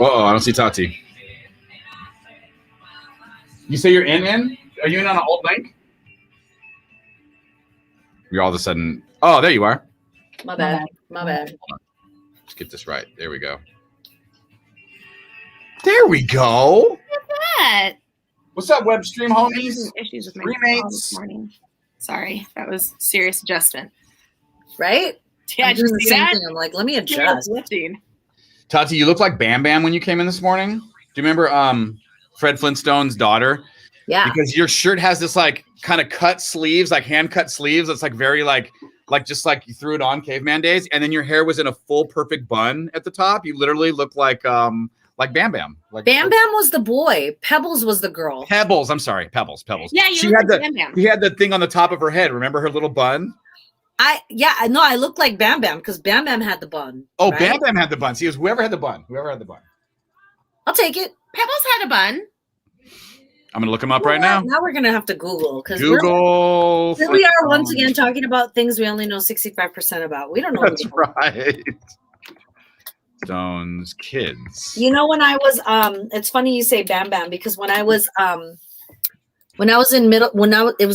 Uh-oh, I don't see Tati. You say you're in? Are you in on an old link? You're all of a sudden. Oh, there you are. My bad. Let's get this right. There we go. There we go. Look at that. What's up, web stream homies? Issues with my Remates. call this morning. Sorry, that was serious adjustment. Right? Yeah, I'm doing the see same that? thing. I'm like, let me Serious adjust. lifting. Tati, you look like Bam Bam when you came in this morning. Do you remember Fred Flintstone's daughter? Yeah. Because your shirt has this like kind of cut sleeves, like hand cut sleeves. It's like very like just like you threw it on caveman days, and then your hair was in a full perfect bun at the top. You literally look like Bam Bam. Like Bam Bam was the boy. Pebbles was the girl. Pebbles. I'm sorry, Pebbles. Yeah, you She look had like the Bam Bam. he had the thing on the top of her head. Remember her little bun? I look like Bam Bam because Bam Bam had the bun. Oh, right? Bam Bam had the bun. See, it was whoever had the bun. I'll take it. Pebbles had a bun. I'm gonna look him up right now. Now we're gonna have to Google because Google. here we are once again talking about things we only know 65% about. We don't know. That's right. Stone's kids. You know, when I was it's funny you say Bam Bam because when I was in it was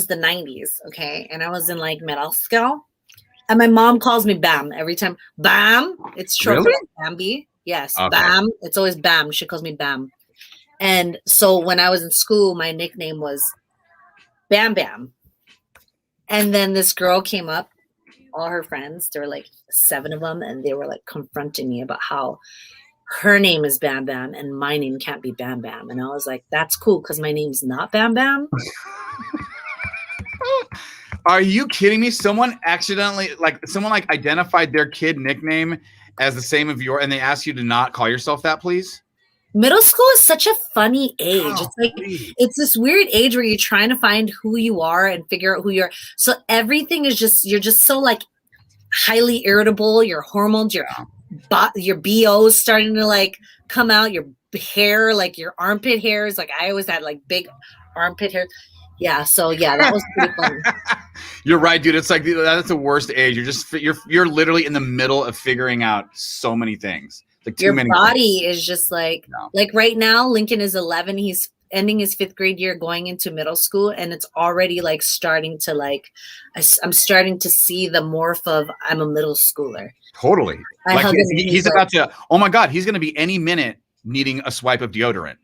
the 90s, okay, and I was in like middle school, and my mom calls me Bam every time. Bam, it's short Really? for Bambi. Yes, Okay. Bam. It's always Bam. She calls me Bam. And so when I was in school, my nickname was Bam Bam. And then this girl came up, all her friends, there were like 7 of them, and they were like confronting me about how her name is Bam Bam and my name can't be Bam Bam. And I was like, that's cool because my name's not Bam Bam. Are you kidding me? Someone identified their kid nickname as the same of your, and they asked you to not call yourself that, please? Middle school is such a funny age. Oh, it's like please. it's this weird age where you're trying to find who you are and figure out who you are. So everything is you're just so like highly irritable. Your hormones, your BO's starting to like come out. Your hair, like your armpit hairs. Like I always had like big armpit hair. Yeah. So yeah, that was pretty funny. You're right, dude. It's like that's the worst age. You're literally in the middle of figuring out so many things. Like Your body is just like right now, Lincoln is 11. He's ending his 5th grade year, going into middle school, and it's already like starting to like, I'm starting to see the morph of I'm a middle schooler. Totally. I Like hug him, he's about to. Oh my God, he's going to be any minute needing a swipe of deodorant.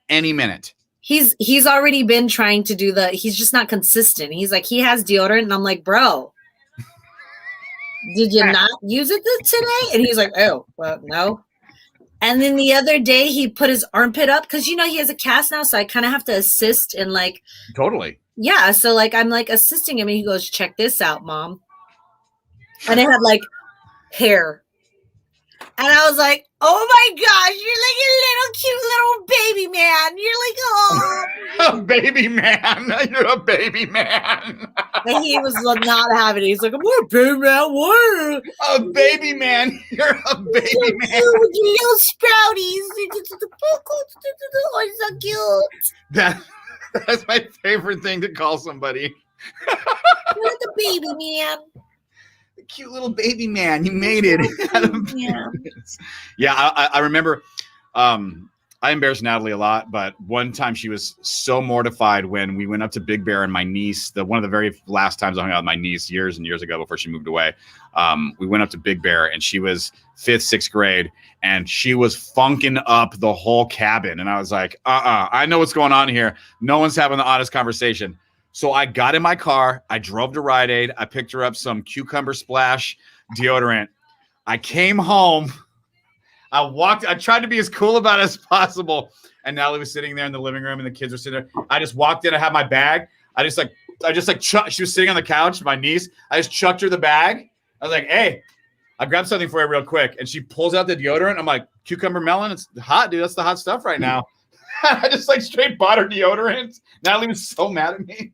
Any minute. He's already been trying to do he's just not consistent. He's like, he has deodorant, and I'm like, bro, did you not use it today? And he's like, oh, well, no. And then the other day he put his armpit up because, you know, he has a cast now. So I kind of have to assist and like. Totally. Yeah. So like, I'm like assisting him and he goes, check this out, Mom. And it had like hair. And I was like, oh my gosh, you're like a little cute little baby man. You're like, oh. A baby man. You're a baby man. And he was not having it. He's like, what, baby man? What? A baby man. You're a baby man. With your little sprouties. Oh, it's so cute. That's my favorite thing to call somebody. You're like a baby man. The cute little baby man. You made it. Yeah, I remember I embarrassed Natalie a lot, but one time she was so mortified when we went up to Big Bear and my niece, one of the very last times I hung out with my niece years and years ago before she moved away. We went up to Big Bear and she was 5th, 6th grade and she was funking up the whole cabin. And I was like, I know what's going on here. No one's having the honest conversation. So I got in my car. I drove to Rite Aid. I picked her up some Cucumber Splash deodorant. I came home. I tried to be as cool about it as possible. And Natalie was sitting there in the living room and the kids were sitting there. I just walked in. I had my bag. She was sitting on the couch, my niece. I just chucked her the bag. I was like, hey, I grabbed something for you real quick. And she pulls out the deodorant. I'm like, cucumber melon. It's hot, dude. That's the hot stuff right now. I just like straight bought her deodorant. Natalie was so mad at me.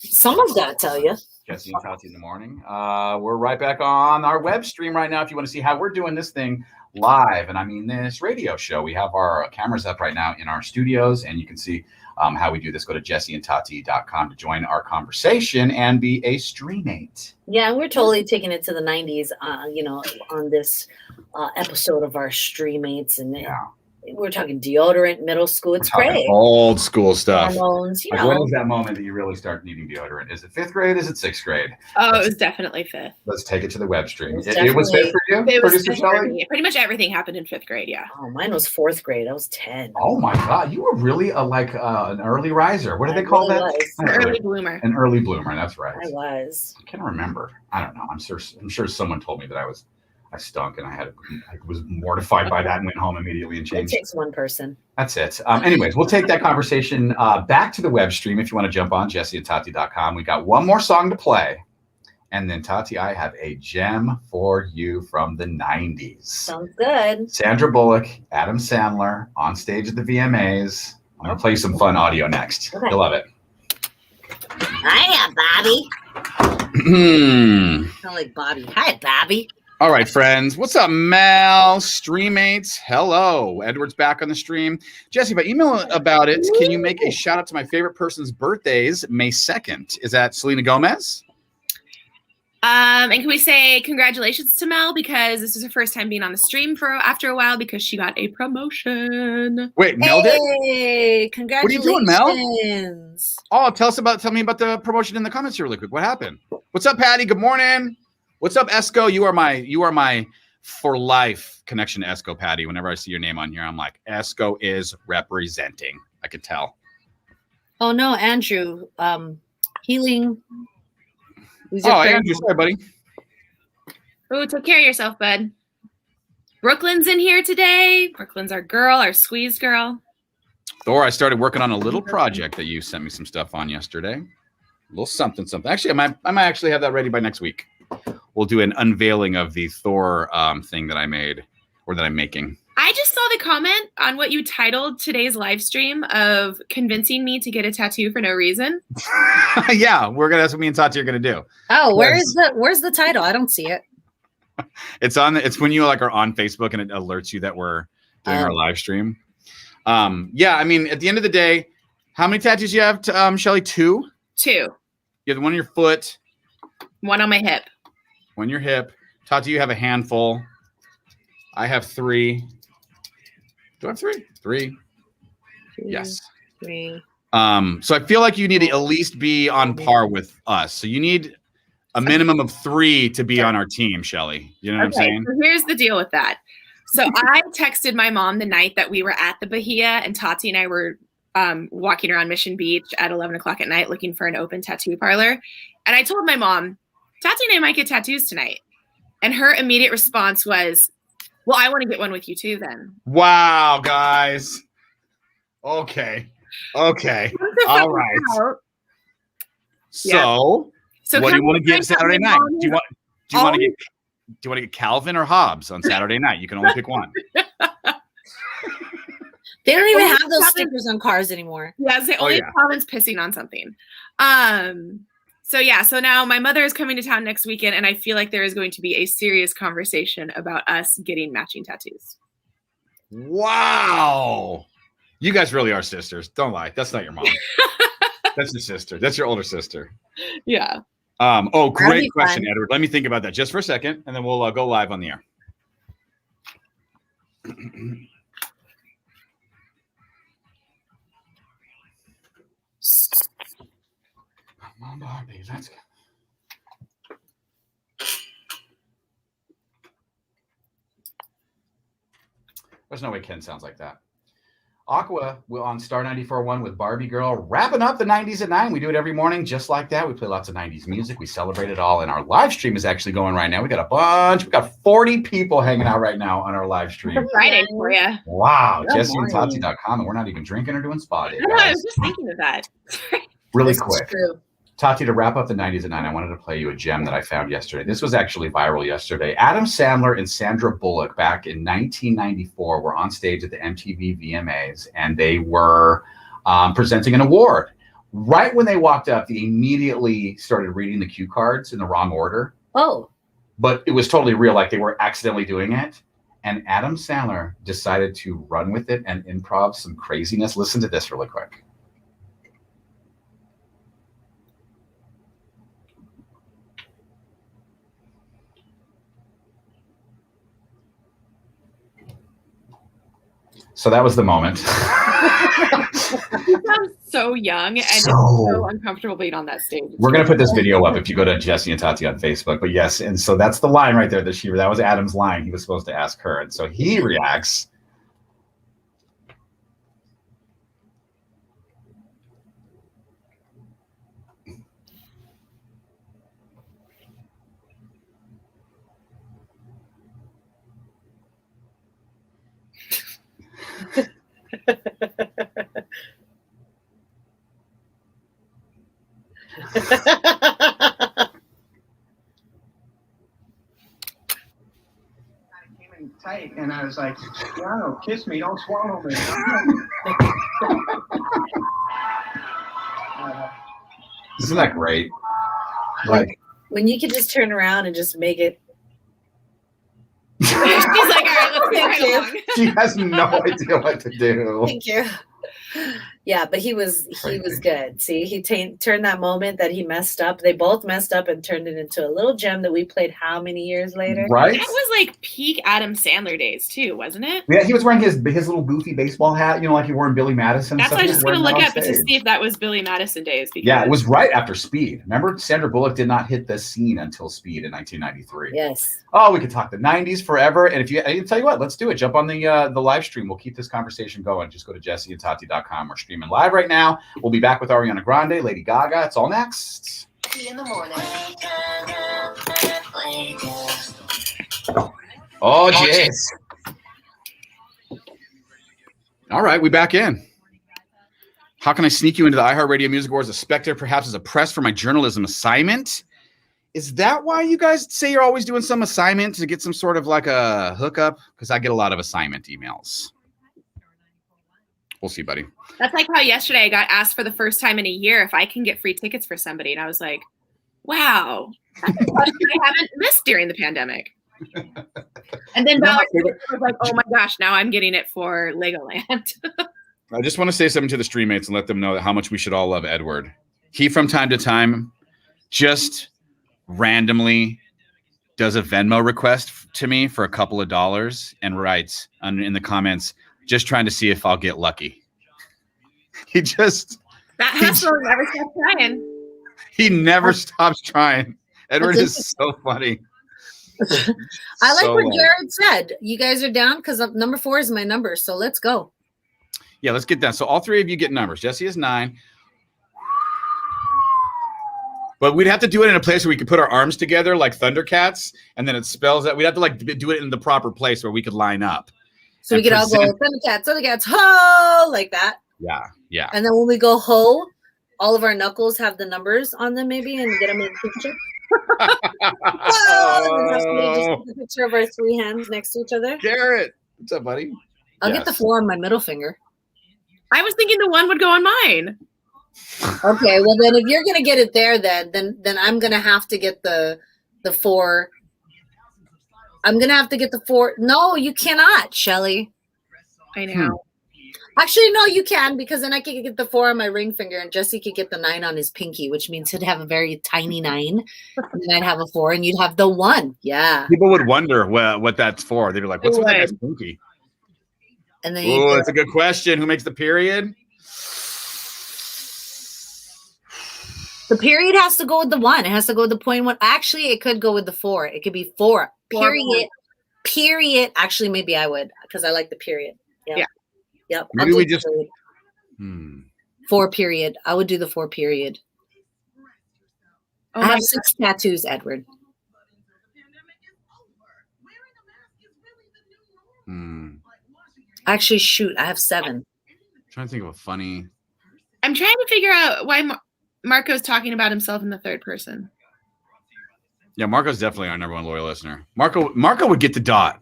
Someone's got to tell you. Jesse and Tati in the morning. We're right back on our web stream right now. If you want to see how we're doing this thing live, and I mean this radio show, we have our cameras up right now in our studios, and you can see how we do this, go to jesseandtati.com to join our conversation and be a streammate. Yeah, we're totally taking it to the 90s, on this episode of our streammates. And we're talking deodorant, middle school. It's great. Old school stuff. Hormones, when was that moment that you really start needing deodorant? Is it 5th grade? Is it 6th grade? Oh, it was definitely 5th. Let's take it to the web stream. It definitely- was 5th for you? It was Producer 5th for Shelly? me. Pretty much everything happened in 5th grade, yeah. Oh, mine was 4th grade. I was 10. Oh my God, you were really an early riser. What do they call that? An early bloomer. An early bloomer. That's right. I was. I can't remember. I don't know. I'm sure someone told me that I stunk and I was mortified by that and went home immediately and changed. It takes one person. That's it. Anyways, we'll take that conversation back to the web stream if you want to jump on jesseandtati.com. We got one more song to play. And then Tati, I have a gem for you from the 90s. Sounds good. Sandra Bullock, Adam Sandler on stage at the VMAs. I'm going to play you some fun audio next. Okay. You'll love it. Hiya, Bobby. Hmm. Sound like Bobby. Hi, Bobby. All right, friends. What's up, Mel? Streammates. Hello. Edward's back on the stream. Jesse, by email about it, can you make a shout out to my favorite person's birthdays, May 2nd? Is that Selena Gomez? And can we say congratulations to Mel, because this is her first time being on the stream after a while because she got a promotion. Wait, Mel did? Hey, congratulations. What are you doing, Mel? Oh, tell me about the promotion in the comments here really quick. What happened? What's up, Patty? Good morning. What's up, Esco? You are my for life connection to Esco, Patty. Whenever I see your name on here, I'm like, Esco is representing. I could tell. Oh no, Andrew. Healing. Oh, Andrew, sorry, buddy. Oh, take care of yourself, bud. Brooklyn's in here today. Brooklyn's our girl, our squeeze girl. Thor, I started working on a little project that you sent me some stuff on yesterday. A little something. Actually, I might actually have that ready by next week. We'll do an unveiling of the Thor thing that I made, or that I'm making. I just saw the comment on what you titled today's live stream of convincing me to get a tattoo for no reason. Yeah, that's what me and Tati are gonna do. Oh, where's the title? I don't see it. It's when you are on Facebook and it alerts you that we're doing our live stream. Yeah, I mean, at the end of the day, how many tattoos you have, Shelly? 2? 2. You have one on your foot. 1 on my hip. 1 on your hip. Tati, you have a handful. I have 3. Do I have 3? 3. Yes. 3. So I feel like you need to at least be on par with us. So you need a minimum of 3 to be on our team, Shelly. You know what I'm saying? So here's the deal with that. So I texted my mom the night that we were at the Bahia, and Tati and I were walking around Mission Beach at 11 o'clock at night looking for an open tattoo parlor. And I told my mom, Tati and I might get tattoos tonight. And her immediate response was, well, I want to get one with you too then. Wow, guys. Okay. All right. So what do you want to get Saturday night? Do you want to get Calvin or Hobbs on Saturday night? You can only pick one. They don't even have those stickers on cars anymore. Yeah, the only Calvin's pissing on something. So now my mother is coming to town next weekend, and I feel like there is going to be a serious conversation about us getting matching tattoos. Wow. You guys really are sisters. Don't lie. That's not your mom. That's your sister. That's your older sister. Yeah. Great question, Edward. Let me think about that just for a second, and then we'll go live on the air. Come on, Barbie. Let's go. There's no way Ken sounds like that. Aqua will on Star 94.1 with Barbie Girl, wrapping up the 90s at 9. We do it every morning just like that. We play lots of 90s music. We celebrate it all. And our live stream is actually going right now. We got a bunch. We got 40 people hanging out right now on our live stream. Friday for you. Wow. JesseandTati.com. And we're not even drinking or doing spa day. I was just thinking of that. Really quick. Tati, to wrap up the 90s at 9, I wanted to play you a gem that I found yesterday. This was actually viral yesterday. Adam Sandler and Sandra Bullock back in 1994 were on stage at the MTV VMAs, and they were presenting an award. Right when they walked up, they immediately started reading the cue cards in the wrong order. Oh. But it was totally real, like they were accidentally doing it. And Adam Sandler decided to run with it and improv some craziness. Listen to this really quick. So that was the moment. He sounds so young and so uncomfortable being on that stage. We're going to put this video up if you go to Jesse and Tati on Facebook. But yes, and so that's the line right there that was Adam's line. He was supposed to ask her. And so he reacts. Tight, and I was like, "Wow, kiss me, don't swallow me." Isn't that great? Like when you could just turn around and just make it. She's like, all right, let's go right along. She has no idea what to do. Thank you. Yeah, but he was good. See, he turned that moment that he messed up. They both messed up and turned it into a little gem that we played how many years later? Right? That was like peak Adam Sandler days too, wasn't it? Yeah, he was wearing his little goofy baseball hat, like he wore in Billy Madison. That's why I was just going to look up to stage. see if that was Billy Madison days. Because Yeah, it was right after Speed. Remember, Sandra Bullock did not hit this scene until Speed in 1993. Yes. Oh, we could talk the 90s forever. And I tell you what, let's do it. Jump on the live stream. We'll keep this conversation going. Just go to jesseandtati.com. We're streaming live right now. We'll be back with Ariana Grande, Lady Gaga. It's all next. In the morning. Oh, jeez. All right, we back in. How can I sneak you into the iHeartRadio Music Awards? A spectator, perhaps as a press for my journalism assignment? Is that why you guys say you're always doing some assignment to get some sort of like a hookup? Because I get a lot of assignment emails. We'll see, buddy. That's like how yesterday I got asked for the first time in a year if I can get free tickets for somebody. And I was like, wow, that's a question I haven't missed during the pandemic. And then Bella was like, oh my gosh, now I'm getting it for Legoland. I just want to say something to the stream mates and let them know how much we should all love Edward. He, from time to time, just randomly does a Venmo request to me for a couple of dollars and writes in the comments, just trying to see if I'll get lucky. He just... That hustle never stops trying. He never stops trying. Edward is so funny. I like what Jared said. You guys are down because number 4 is my number. So let's go. Yeah, let's get down. So all 3 of you get numbers. Jesse is 9. But we'd have to do it in a place where we could put our arms together like Thundercats, and then it spells out. We'd have to like do it in the proper place where we could line up. So we could all go Thundercats, ho, like that. Yeah, yeah. And then when we go ho, all of our knuckles have the numbers on them, maybe, and get them in the picture. Whoa! And just take the picture of our 3 hands next to each other. Garrett, what's up, buddy? I'll get the 4 on my middle finger. I was thinking the 1 would go on mine. Okay, well then, if you're gonna get it there, then I'm gonna have to get the 4. I'm gonna have to get the 4. No, you cannot, Shelly. I know. Actually, no, you can, because then I could get the 4 on my ring finger, and Jesse could get the 9 on his pinky, which means he'd have a very tiny 9, and then I'd have a 4, and you'd have the 1. Yeah. People would wonder what that's for. They'd be like, "What's with that guy's pinky?" And then oh, that's a good question. Who makes the period? The period has to go with the 1. It has to go with the 0.1. Actually, it could go with the 4. It could be 4. Period. Period. Actually, maybe I would, because I like the period. Yep. Yeah. Yep. Maybe we just 4 period. I would do the 4 period. Oh, I have 6 tattoos, Edward. Actually, shoot, I have 7. I'm trying to think of a funny. I'm trying to figure out why Marco's talking about himself in the 3rd person. Yeah, Marco's definitely our number 1 loyal listener. Marco would get the dot.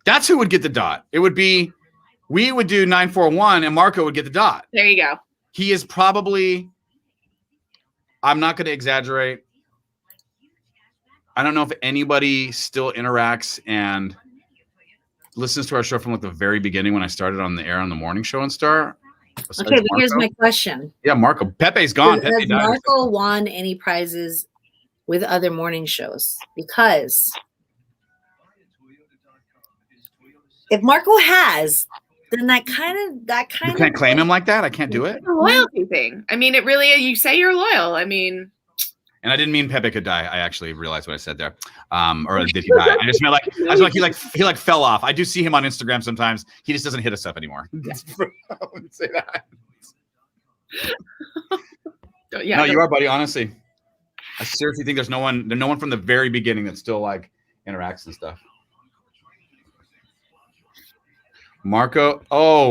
That's who would get the dot. It would be, we would do 941 and Marco would get the dot. There you go. He is probably, I'm not going to exaggerate. I don't know if anybody still interacts and listens to our show from like the very beginning when I started on the air on the morning show and Star. Okay, but here's my question. Yeah, Marco. Pepe's gone. Has Marco won any prizes with other morning shows? Because if Marco has, then that kind You of can't claim him like that. I can't do it. It's a loyalty thing. I mean, it really. You say you're loyal. I mean. And I didn't mean Pepe could die. I actually realized what I said there. Or did he die? I just meant he fell off. I do see him on Instagram sometimes. He just doesn't hit us up anymore. I wouldn't say that. Yeah, no, you are, buddy. Honestly, I seriously think there's no one from the very beginning that still like interacts and stuff. Marco,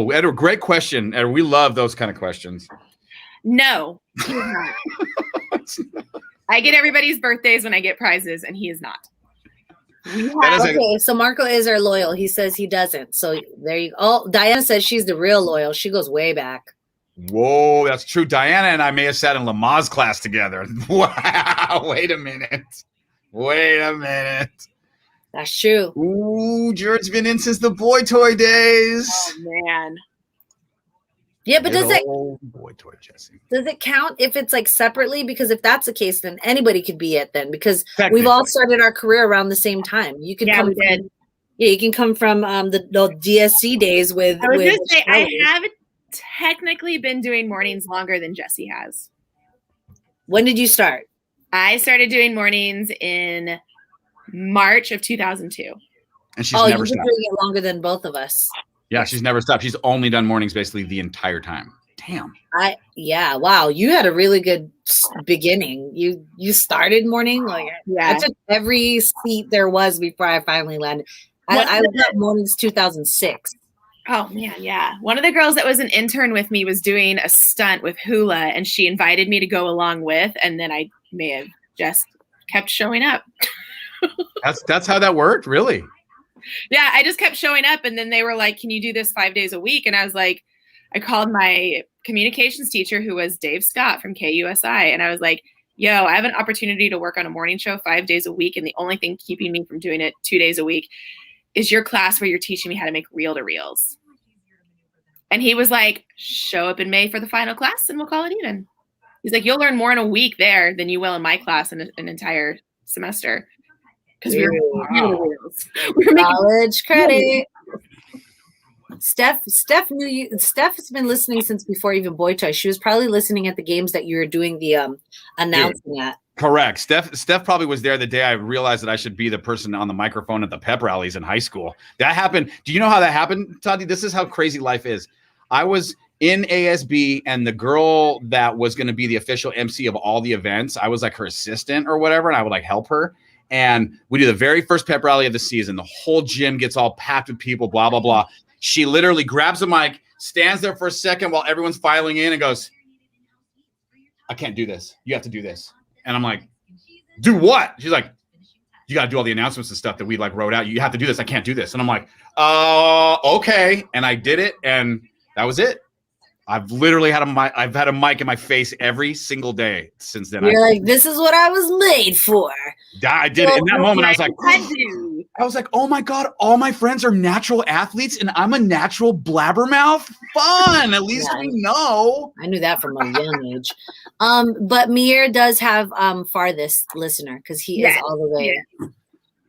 Edward, great question. Edward, we love those kind of questions. No, he is not. I get everybody's birthdays when I get prizes, and he is not. Okay, so Marco is our loyal. He says he doesn't. So there you go. Oh, Diana says she's the real loyal. She goes way back. Whoa, that's true. Diana and I may have sat in Lamaze class together. Wow, wait a minute. That's true. Ooh, Jared's been in since the boy toy days. Oh, man. Yeah, but does boy toy Jesse. Does it count if it's like separately? Because if that's the case, then anybody could be it then, because we've all started our career around the same time. You can come from, you can come from the DSC days with. I was going to say, I haven't technically been doing mornings longer than Jesse has. When did you start? I started doing mornings in March of 2002. And she's never stopped. Doing it longer than both of us. Yeah, she's never stopped. She's only done mornings basically the entire time. Damn. Wow. You had a really good beginning. You started morning. I took every seat there was before I finally landed. I was at mornings 2006. Oh man, yeah. One of the girls that was an intern with me was doing a stunt with hula, and she invited me to go along with, and then I may have just kept showing up. That's how that worked, really. Yeah, I just kept showing up, and then they were like, "Can you do this 5 days a week?" And I was like, I called my communications teacher, who was Dave Scott from KUSI, and I was like, "Yo, I have an opportunity to work on a morning show 5 days a week, and the only thing keeping me from doing it 2 days a week is your class where you're teaching me how to make reel-to-reels." And he was like, "Show up in May for the final class, and we'll call it even." He's like, "You'll learn more in a week there than you will in my class in an entire semester." Because we were college credit. Steph knew you. Steph has been listening since before even Boy Toy. She was probably listening at the games that you were doing the announcing at. Correct. Steph probably was there the day I realized that I should be the person on the microphone at the pep rallies in high school. That happened. Do you know how that happened, Tati? This is how crazy life is. I was in ASB, and the girl that was going to be the official MC of all the events, I was like her assistant or whatever, and I would like help her. And we do the very first pep rally of the season. The whole gym gets all packed with people, blah, blah, blah. She literally grabs a mic, stands there for a second while everyone's filing in and goes, "I can't do this. You have to do this." And I'm like, "Do what?" She's like, "You got to do all the announcements and stuff that we like wrote out. You have to do this. I can't do this." And I'm like, okay. And I did it. And that was it. I've literally had a mic in my face every single day since then. You're like, "This is what I was made for." I did it. In that moment, I was like, "Oh my God, all my friends are natural athletes and I'm a natural blabbermouth." Fun. At least we know. I knew that from a young age. But Mir does have farthest listener because he is all the way. Yeah.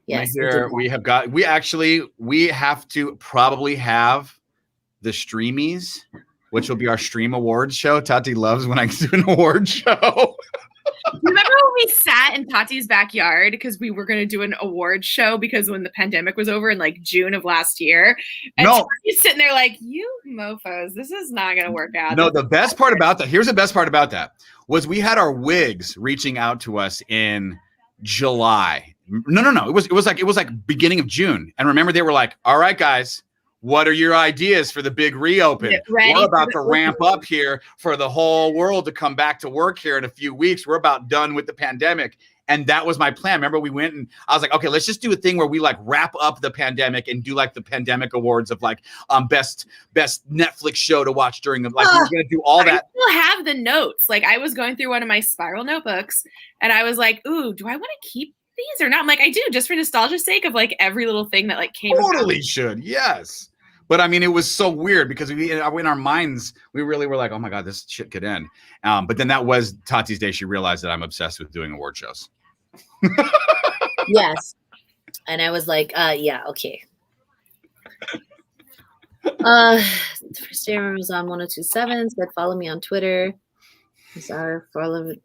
Yes. Right here, we have to probably have the streamies, which will be our stream awards show. Tati loves when I do an award show. Remember when we sat in Tati's backyard because we were going to do an award show because when the pandemic was over in like June of last year? And Tati's sitting there like, "You mofos, this is not going to work out." No, the best part about that, here's the best part about that, was we had our wigs reaching out to us in July. No. It was like beginning of June. And remember, they were like, "All right, guys, what are your ideas for the big reopen? We're about to ramp up here for the whole world to come back to work here in a few weeks. We're about done with the pandemic." And that was my plan. Remember, we went and I was like, "Okay, let's just do a thing where we like wrap up the pandemic and do like the pandemic awards of like best Netflix show to watch during the like we're gonna do all that." I still have the notes. Like I was going through one of my spiral notebooks and I was like, "Ooh, do I want to keep these or not?" I'm like, I do, just for nostalgia's sake of like every little thing that like came. Totally should, yes. But I mean, it was so weird because in our minds, we really were like, "Oh my God, this shit could end." But then that was Tati's day. She realized that I'm obsessed with doing award shows. Yes. And I was like, yeah, okay. The first day was on 102.7. Said follow me on Twitter. Sorry for all of it.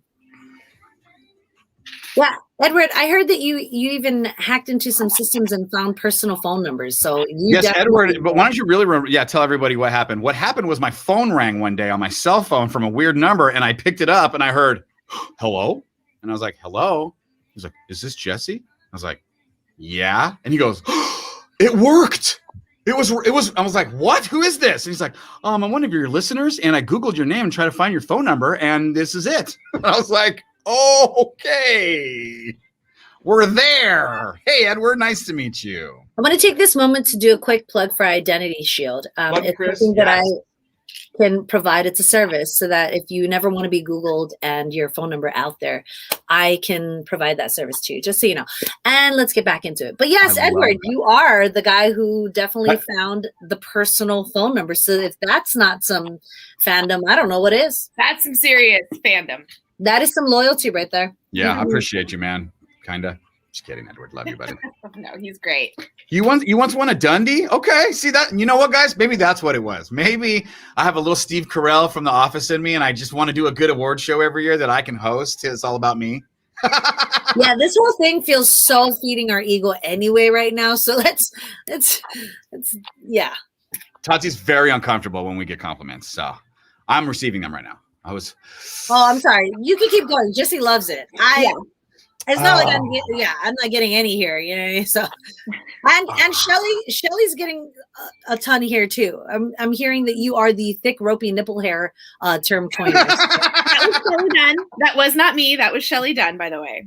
Yeah, Edward, I heard that you even hacked into some systems and found personal phone numbers. So yes, Edward. But why don't you really remember? Yeah, tell everybody what happened. What happened was my phone rang one day on my cell phone from a weird number, and I picked it up and I heard, "Hello," and I was like, "Hello." He's like, "Is this Jesse?" I was like, "Yeah," and he goes, "It worked." It was. I was like, "What? Who is this?" And he's like, "I'm one of your listeners, and I Googled your name and tried to find your phone number, and this is it." I was like, "Okay, we're there." Hey, Edward, nice to meet you. I'm going to take this moment to do a quick plug for Identity Shield. It's Chris, something that I can provide. It's a service so that if you never want to be Googled and your phone number out there, I can provide that service to you, just so you know. And let's get back into it. But yes, Edward, you are the guy who definitely found the personal phone number. So if that's not some fandom, I don't know what is. That's some serious fandom. That is some loyalty right there. Yeah, I appreciate you, man. Kinda. Just kidding, Edward. Love you, buddy. No, he's great. You once won a Dundee? Okay, see that? You know what, guys? Maybe that's what it was. Maybe I have a little Steve Carell from The Office in me, and I just want to do a good award show every year that I can host. It's all about me. Yeah, this whole thing feels so feeding our ego anyway right now. So let's yeah. Tati's very uncomfortable when we get compliments, so I'm receiving them right now. Oh, I'm sorry. You can keep going. Jesse loves it. It's not like I'm not getting any here, you know. So, and Shelly's getting a ton here too. I'm hearing that you are the thick, ropey nipple hair term coiner. That was Shelly Dunn. That was not me. That was Shelly Dunn, by the way.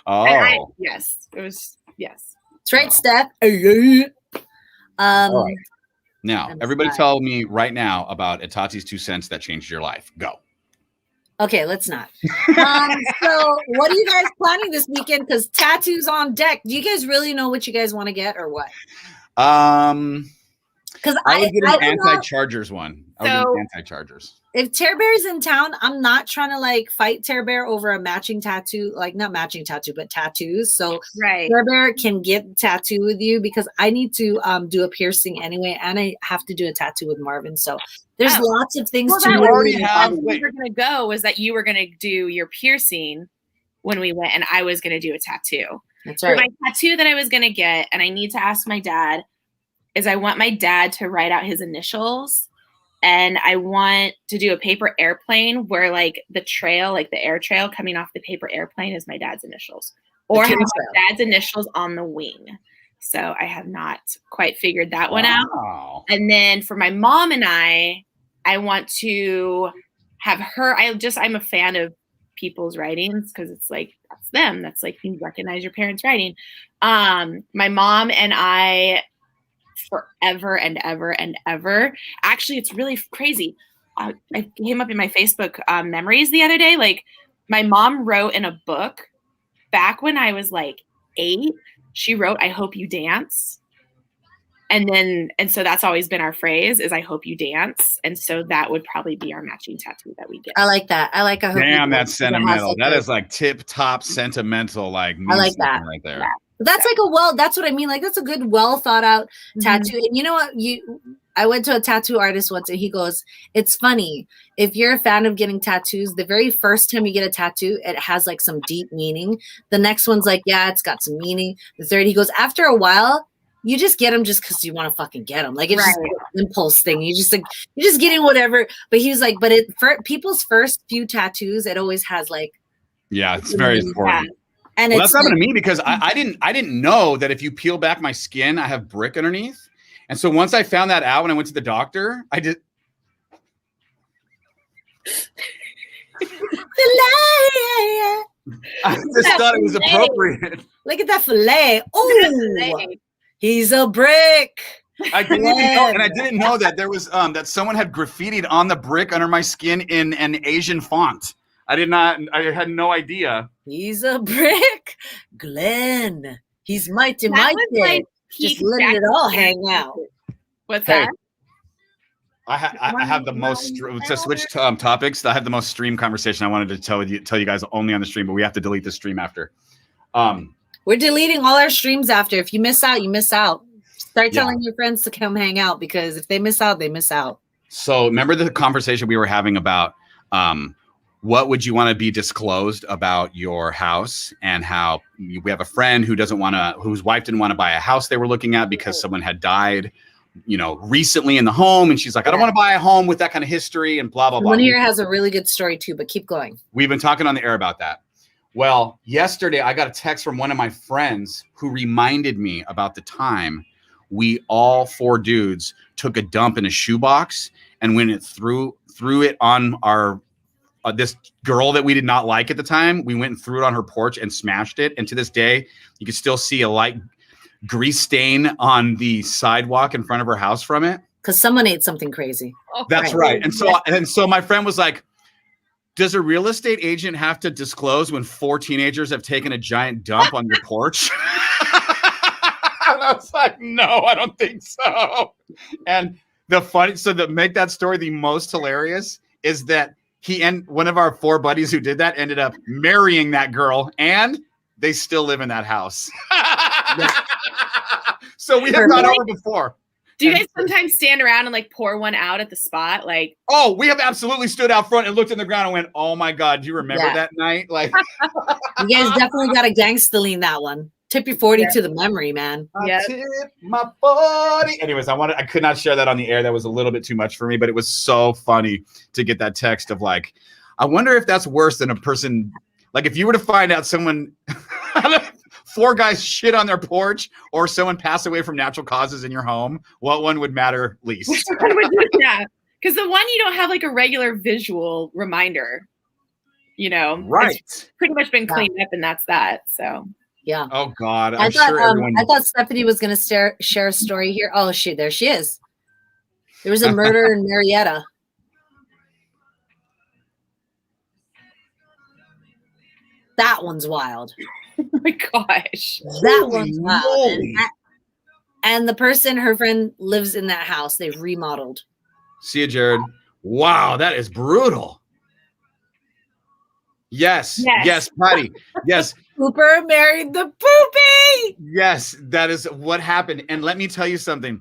Oh, yes, it was. Yes, that's right, Steph. All right. Now, everybody, tell me right now about a Tati's 2 cents that changed your life. Go. Okay, let's not. So what are you guys planning this weekend? Because tattoos on deck. Do you guys really know what you guys want to get or what? Because I would get an anti-Chargers one. I would get an anti-Chargers. If Tear Bear's in town, I'm not trying to like fight Tear Bear over a matching tattoo, like not matching tattoo, but tattoos. So Tear Bear can get tattoo with you because I need to do a piercing anyway, and I have to do a tattoo with Marvin. So there's lots of things to do. We were going to go was that you were going to do your piercing when we went, and I was going to do a tattoo. That's right. So my tattoo that I was going to get, and I need to ask my dad, is I want my dad to write out his initials. And I want to do a paper airplane where like the trail, like the air trail coming off the paper airplane is my dad's initials. Or have my dad's initials on the wing. So I have not quite figured that one out. And then for my mom and I want to have her, I'm a fan of people's writings because it's like, that's them. That's like, you recognize your parents' writing. My mom and I, forever and ever and ever. Actually, it's really crazy. I came up in my Facebook memories the other day. Like my mom wrote in a book back when I was like 8. She wrote, "I hope you dance." And so that's always been our phrase is "I hope you dance." And so that would probably be our matching tattoo that we get. I like that. I like. Damn, that's sentimental. That is like tip top sentimental. Like I like that right there. Yeah. That's like that's what I mean. Like that's a good, well thought out tattoo. And you know what? I went to a tattoo artist once and he goes, it's funny. If you're a fan of getting tattoos, the very first time you get a tattoo, it has like some deep meaning. The next one's like, yeah, it's got some meaning. The third, he goes, after a while, you just get them just because you want to fucking get them. Like it's just like an impulse thing. You're just getting whatever. But he was like, but for people's first few tattoos, it always has like. Yeah, it's very important. And that's happened to me because I didn't know that if you peel back my skin, I have brick underneath. And so once I found that out when I went to the doctor, I did. I just thought it was appropriate. Look at that fillet. Oh, he's a brick. I didn't even know, and I didn't know that there was that someone had graffitied on the brick under my skin in an Asian font. I had no idea. He's a brick, Glenn. He's mighty. Like just letting it all hang out. What's that? I have the most to switch topics. I have the most stream conversation I wanted to tell you guys only on the stream, but we have to delete the stream after. We're deleting all our streams after. If you miss out, you miss out. Start telling your friends to come hang out, because if they miss out, they miss out. So remember the conversation we were having about what would you want to be disclosed about your house, and how we have a friend whose wife didn't want to buy a house they were looking at because someone had died, recently in the home. And she's like, I don't want to buy a home with that kind of history and blah, blah, blah. One here has a really good story too, but keep going. We've been talking on the air about that. Well, yesterday I got a text from one of my friends who reminded me about the time we all 4 dudes took a dump in a shoebox, and when it threw it on our this girl that we did not like at the time, we went and threw it on her porch and smashed it. And to this day, you can still see a light grease stain on the sidewalk in front of her house from it. Because someone ate something crazy. That's right. And so my friend was like, does a real estate agent have to disclose when 4 teenagers have taken a giant dump on your porch? And I was like, no, I don't think so. And to make that story the most hilarious is that one of our 4 buddies who did that ended up marrying that girl, and they still live in that house. So we have gone over before. Do you guys sometimes stand around and like pour one out at the spot? Like, oh, we have absolutely stood out front and looked in the ground and went, oh my God, do you remember that night? Like, you guys definitely got to gangsta-lean that one. Tip your 40 to the memory, man. Yeah. Tip my 40. Anyways, I could not share that on the air. That was a little bit too much for me, but it was so funny to get that text of like, I wonder if that's worse than a person. Like if you were to find out someone 4 guys shit on their porch, or someone passed away from natural causes in your home, what one would matter least? Yeah, because the one you don't have like a regular visual reminder, right? It's pretty much been cleaned up, and that's that. So yeah. Oh God, I thought Stephanie was going to share a story here. Oh shit, there she is. There was a murder in Marietta. That one's wild. Oh my gosh. That one's wild. And the person, her friend, lives in that house. They've remodeled. See you, Jared. Wow, that is brutal. Yes, Patty. Yes. Cooper married the poopy. Yes, that is what happened. And let me tell you something.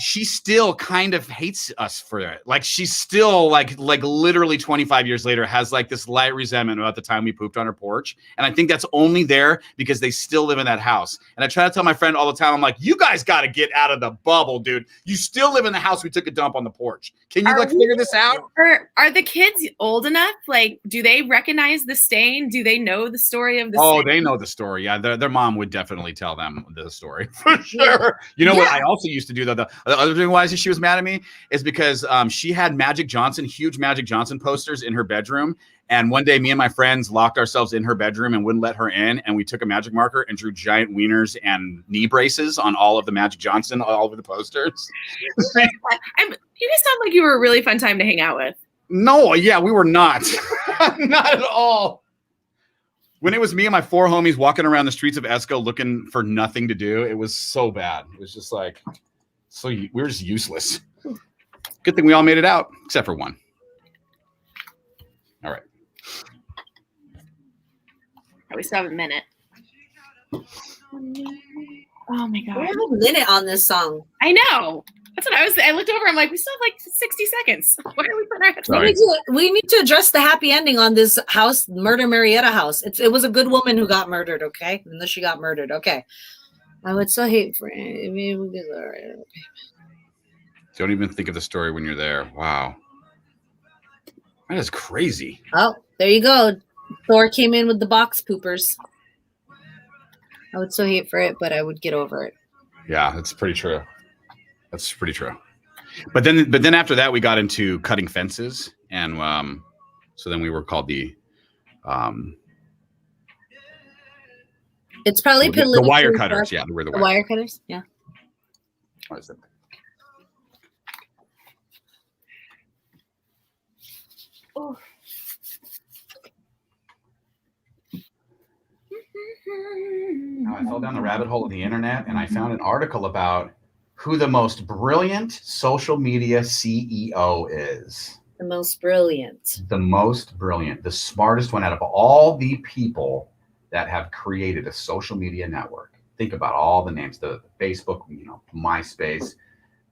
She still kind of hates us for it. Like she's still like literally 25 years later has like this light resentment about the time we pooped on her porch. And I think that's only there because they still live in that house. And I try to tell my friend all the time, I'm like, you guys got to get out of the bubble, dude. You still live in the house we took a dump on the porch. Can you figure this out? Are the kids old enough? Like, do they recognize the stain? Do they know the story of the stain? Oh, they know the story. Yeah, their mom would definitely tell them the story for sure. You know what I also used to do, though? The other reason why she was mad at me is because she had huge Magic Johnson posters in her bedroom. And one day me and my friends locked ourselves in her bedroom and wouldn't let her in. And we took a magic marker and drew giant wieners and knee braces on all of the Magic Johnson, all over the posters. You guys sound like you were a really fun time to hang out with. No, yeah, we were not. Not at all. When it was me and my 4 homies walking around the streets of Esco looking for nothing to do, it was so bad. It was just like... So we were just useless. Good thing we all made it out, except for one. All right. We still have a minute. Oh my God. We have a minute on this song. I know. That's what I looked over. I'm like, we still have like 60 seconds. Why are we putting our heads? We need to address the happy ending on this house, Murder Marietta house. It was a good woman who got murdered, okay? And then she got murdered, okay. I would so hate for it. Don't even think of the story when you're there. Wow. That is crazy. Oh, there you go. Thor came in with the box poopers. I would so hate for it, but I would get over it. Yeah, that's pretty true. That's pretty true. But then after that, we got into cutting fences. And so then we were called the... It's probably the wire cutters. Yeah, we're the wire cutters. Yeah. What is it? Oh. Now I fell down the rabbit hole of the internet and I found an article about who the most brilliant social media CEO is. The most brilliant. The most brilliant. The smartest one out of all the people that have created a social media network. think about all the names, the Facebook, MySpace,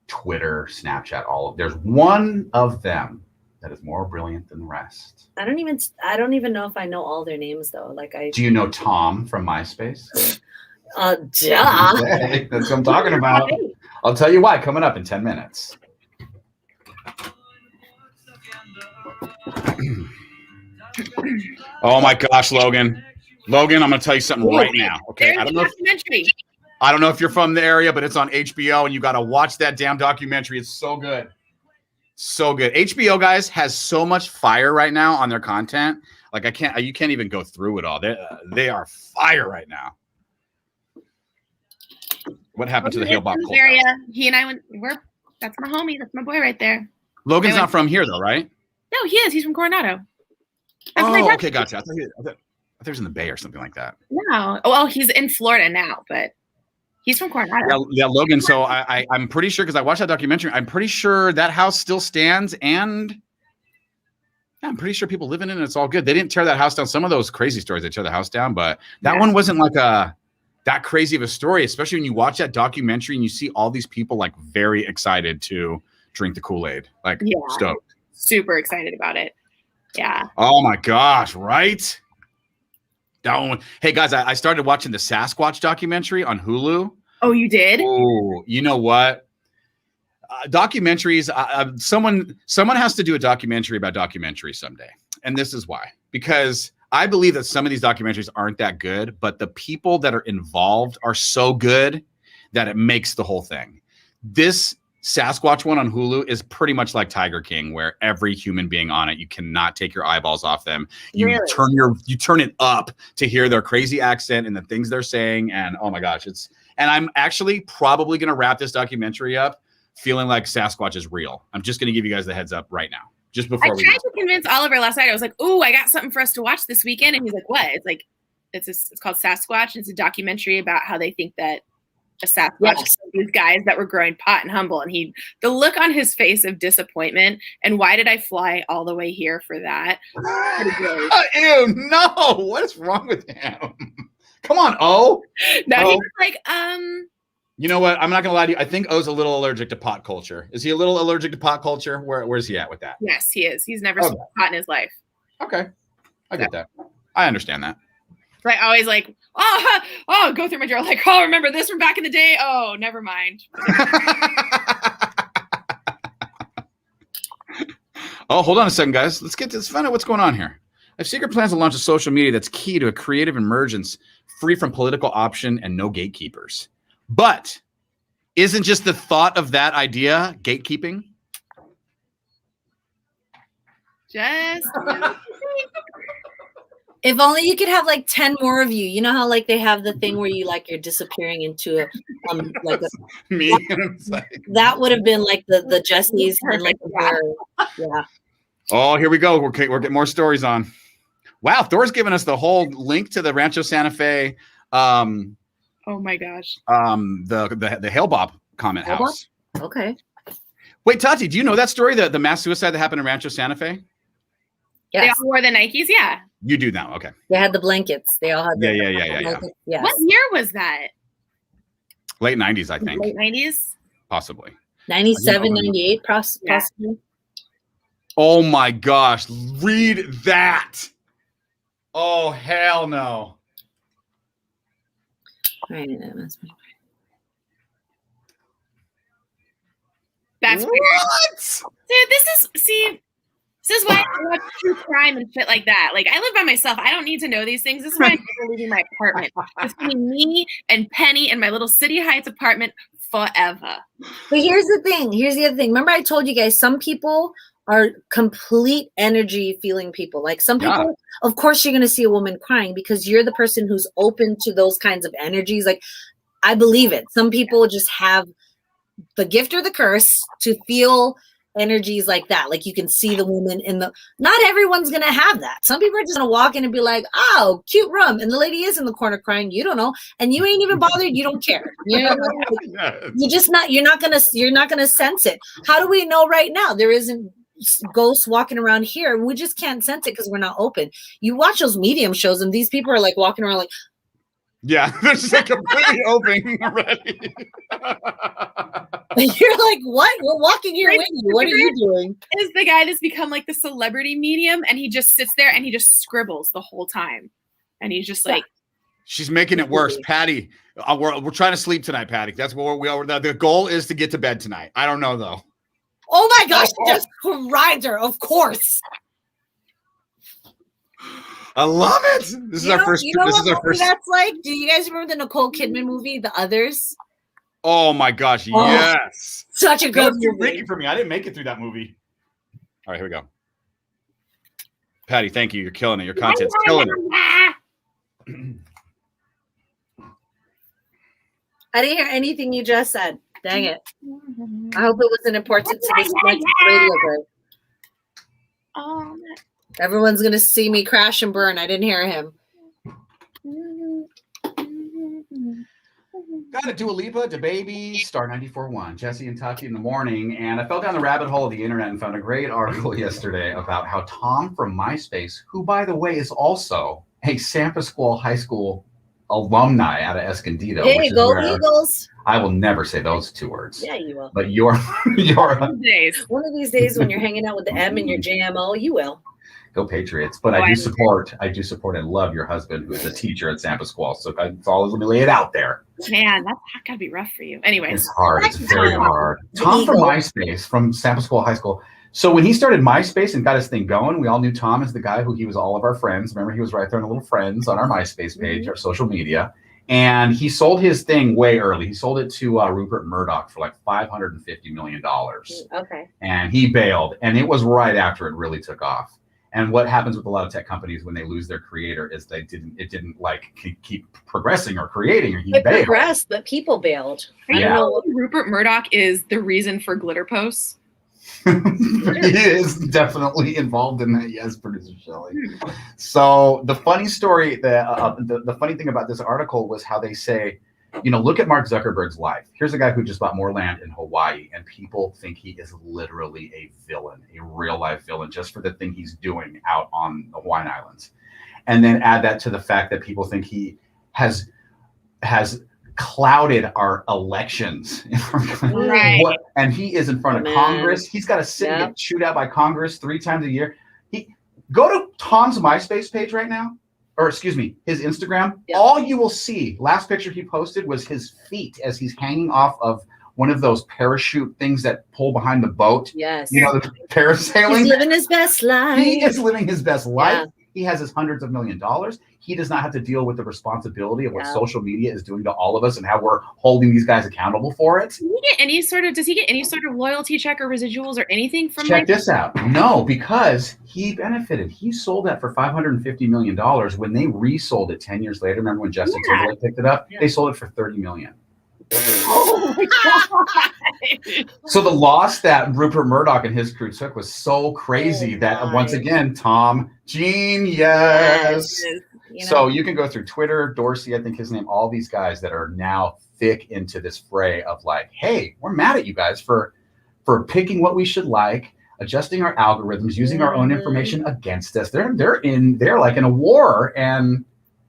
Twitter, Snapchat, there's one of them that is more brilliant than the rest. I don't even know if I know all their names though. Do you know Tom from MySpace? Duh. That's what I'm talking about. I'll tell you why coming up in 10 minutes. Oh my gosh, Logan, I'm going to tell you something right now. Okay, I don't know if you're from the area, but it's on HBO, and you got to watch that damn documentary. It's so good. So good. HBO, guys, has so much fire right now on their content. Like you can't even go through it all. They are fire right now. What happened to the halebop area? He and I that's my homie. That's my boy right there. Logan's not from here though, right? No, he is. He's from Coronado. Okay, gotcha. I thought he was in the Bay or something like that. No. Well, he's in Florida now, but he's from Coronado. Yeah, Logan. So I'm pretty sure, because I watched that documentary, I'm pretty sure that house still stands, and I'm pretty sure people live in it, and it's all good. They didn't tear that house down. Some of those crazy stories, they tear the house down, but that one wasn't like that crazy of a story, especially when you watch that documentary and you see all these people like very excited to drink the Kool-Aid, like stoked. Super excited about it. Yeah. Oh my gosh, right? That one. Hey guys, I started watching the Sasquatch documentary on Hulu. Oh, you did? Oh, you know what? Documentaries. Someone has to do a documentary about documentaries someday, and this is why. Because I believe that some of these documentaries aren't that good, but the people that are involved are so good that it makes the whole thing. This Sasquatch one on Hulu is pretty much like Tiger King, where every human being on it, you cannot take your eyeballs off them. You turn it up to hear their crazy accent and the things they're saying. And oh my gosh, and I'm actually probably going to wrap this documentary up feeling like Sasquatch is real. I'm just going to give you guys the heads up right now. Just before I tried to convince Oliver last night. I was like, "Oh, I got something for us to watch this weekend," and he's like, "What?" It's like it's called Sasquatch. It's a documentary about how they think that a Sasquatch is these guys that were growing pot and humble, and the look on his face of disappointment. And why did I fly all the way here for that? Ew, no! What is wrong with him? Come on, O. No, he was like, You know what? I'm not gonna lie to you. I think O's a little allergic to pot culture. Is he a little allergic to pot culture? Where's he at with that? Yes, he is. He's never smoked pot in his life. Okay, I get that. I understand that. Right? Always like, go through my drawer. Like, oh, remember this from back in the day? Oh, never mind. Oh, hold on a second, guys. Let's find out what's going on here. I have secret plans to launch a social media that's key to a creative emergence, free from political option and no gatekeepers. But isn't just the thought of that idea gatekeeping? If only you could have like 10 more of you. You know how like they have the thing where you're disappearing into a me. That would have been like the Jesse's and like yeah. Oh, here we go. We're getting more stories on. Wow, Thor's giving us the whole link to the Rancho Santa Fe. Oh my gosh. The halebop comment house. Okay. Wait, Tati, do you know that story? The mass suicide that happened in Rancho Santa Fe? Yes. They all wore the Nikes, yeah. You do now, okay. They had the blankets. They all had Yeah. Yes. What year was that? Late 90s, I think. Late 90s? Possibly. 97, 98, possibly. Oh my gosh. Read that. Oh, hell no. Right. That's weird. What? Dude, this is why I watch true crime and shit like that. Like, I live by myself. I don't need to know these things. This is why I'm never leaving my apartment. It's between me and Penny in my little City Heights apartment forever. But here's the thing. Here's the other thing. Remember I told you guys, some people are complete energy feeling people. Like some people, of course, you're going to see a woman crying because you're the person who's open to those kinds of energies. Like, I believe it. Some people just have the gift or the curse to feel energies like that. Like you can see the woman not everyone's going to have that. Some people are just going to walk in and be like, oh, cute room. And the lady is in the corner crying. You don't know. And you ain't even bothered. You don't care. You know, you're not going to sense it. How do we know right now? There isn't ghosts walking around here. We just can't sense it because we're not open. You watch those medium shows and these people are like walking around like, Yeah, they're just like completely open already. You're like, what? We're walking here with you. What are you doing? Is the guy that's become like the celebrity medium, and he just sits there and he just scribbles the whole time, and he's just like, she's making it worse, Patty. We're trying to sleep tonight, Patty. That's what we are. The goal is to get to bed tonight. I don't know though. Oh my gosh, she just cried her, of course. I love it. This is our first. You know this what is our first. That's like. Do you guys remember the Nicole Kidman movie, The Others? Oh my gosh, yes. Such a good Too movie. freaky for me. I didn't make it through that movie. All right, here we go. Patty, thank you. You're killing it. Your content's killing it. I didn't hear anything you just said. Dang it. I hope it wasn't important to this radio break. oh, Everyone's going to see me crash and burn. I didn't hear him. Got a Dua Lipa, Da Baby, Star 94.1, Jesse and Tati in the morning. And I fell down the rabbit hole of the internet and found a great article yesterday about how Tom from MySpace, who, by the way, is also a San Pasqual High School alumni out of Escondido. Hey, go Eagles. I will never say those two words. Yeah, you will. But you're One of these days when you're hanging out with the M and your JMO, you will. Go Patriots. But I do support and love your husband, who is a teacher at San Pasqual. So let me lay it out there. Man, that's gotta be rough for you. Anyways. It's hard. It's very hard. Tom from MySpace, from San Pasqual High School. So when he started MySpace and got his thing going, we all knew Tom as the guy who he was all of our friends. Remember, he was right there in the little friends on our MySpace page, our social media. And he sold his thing way early. He sold it to Rupert Murdoch for like $550 million. Okay. And he bailed. And it was right after it really took off. And what happens with a lot of tech companies when they lose their creator is it didn't like keep progressing or creating, or he bailed. It progressed, but people bailed. I don't know. Rupert Murdoch is the reason for glitter posts. He is definitely involved in that, yes, producer Shelly. So the funny story, the funny thing about this article was how they say, look at Mark Zuckerberg's life. Here's a guy who just bought more land in Hawaii, and people think he is literally a villain, a real life villain, just for the thing he's doing out on the Hawaiian Islands. And then add that to the fact that people think he has clouded our elections. Right. And he is in front of Congress. He's got to sit and get chewed out by Congress 3 times a year. Go to Tom's MySpace page right now. Or excuse me, his Instagram. Yep. All you will see, last picture he posted was his feet as he's hanging off of one of those parachute things that pull behind the boat. Yes. The parasailing. He's living his best life. He is living his best life. Yeah. He has his hundreds of $millions. He does not have to deal with the responsibility of what social media is doing to all of us and how we're holding these guys accountable for it. Does he get any sort of loyalty check or residuals or anything from Check this out. No, because he benefited. He sold that for $550 million. When they resold it 10 years later, remember when Justin Timberlake picked it up? Yeah. They sold it for $30 million. Oh my God. So the loss that Rupert Murdoch and his crew took was so crazy that once again, Tom, genius. Yes. So you can go through Twitter, Dorsey, I think his name, all these guys that are now thick into this fray of like, hey, we're mad at you guys for picking what we should like, adjusting our algorithms, using our own information against us. They're like in a war. And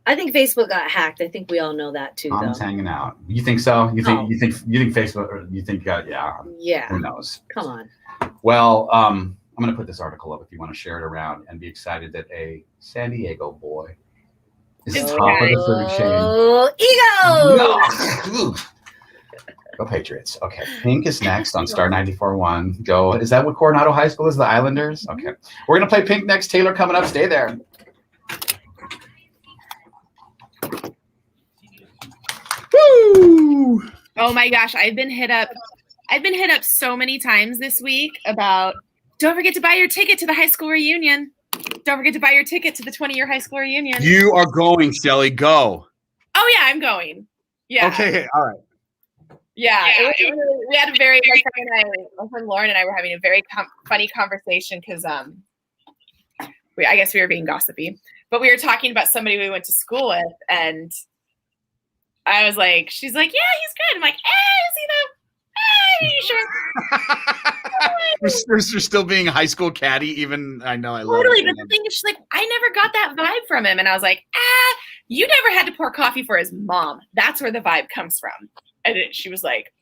I think Facebook got hacked. I think we all know that too. Tom's hanging out. You think so? You think Facebook? Or you think yeah? Who knows? Come on. Well, I'm going to put this article up if you want to share it around and be excited that a San Diego boy is top of the food chain. Oh, ego! No. Go Patriots. Okay, Pink is next on Star 94.1. Go. Is that what Coronado High School is? The Islanders. Okay, we're gonna play Pink next. Taylor coming up. Stay there. Woo! Oh my gosh, I've been hit up so many times this week about don't forget to buy your ticket to the high school reunion. Don't forget to buy your ticket to the 20-year high school reunion. You are going, Shelly. Go. Oh yeah, I'm going. Yeah. Okay. All right. Yeah. We had a very my friend Lauren and I were having a very funny conversation because I guess we were being gossipy, but we were talking about somebody we went to school with, and I was like, she's like, yeah, he's good. I'm like, is he though? Are you sure? You're still being a high school caddy, even I know I love totally. it. But the thing is, she's like, I never got that vibe from him, and I was like, you never had to pour coffee for his mom. That's where the vibe comes from. And she was like,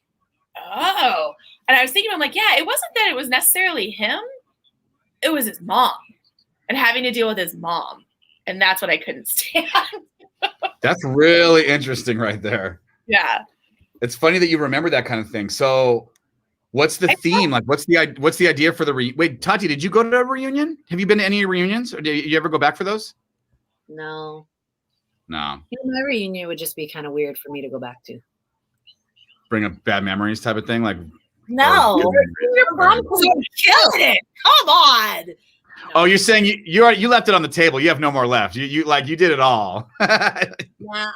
oh. And I was thinking, I'm like, yeah, it wasn't that it was necessarily him. It was his mom and having to deal with his mom. And that's what I couldn't stand. That's really interesting right there. Yeah. It's funny that you remember that kind of thing. So what's the theme? Like, what's the idea for the wait, Tati, did you go to a reunion? Have you been to any reunions, or did you ever go back for those? No. No. My reunion would just be kind of weird for me to go back to. Bring up bad memories type of thing, like. No. Your mom killed it. Come on. Oh, you're saying you left it on the table. You have no more left. You did it all. Yeah,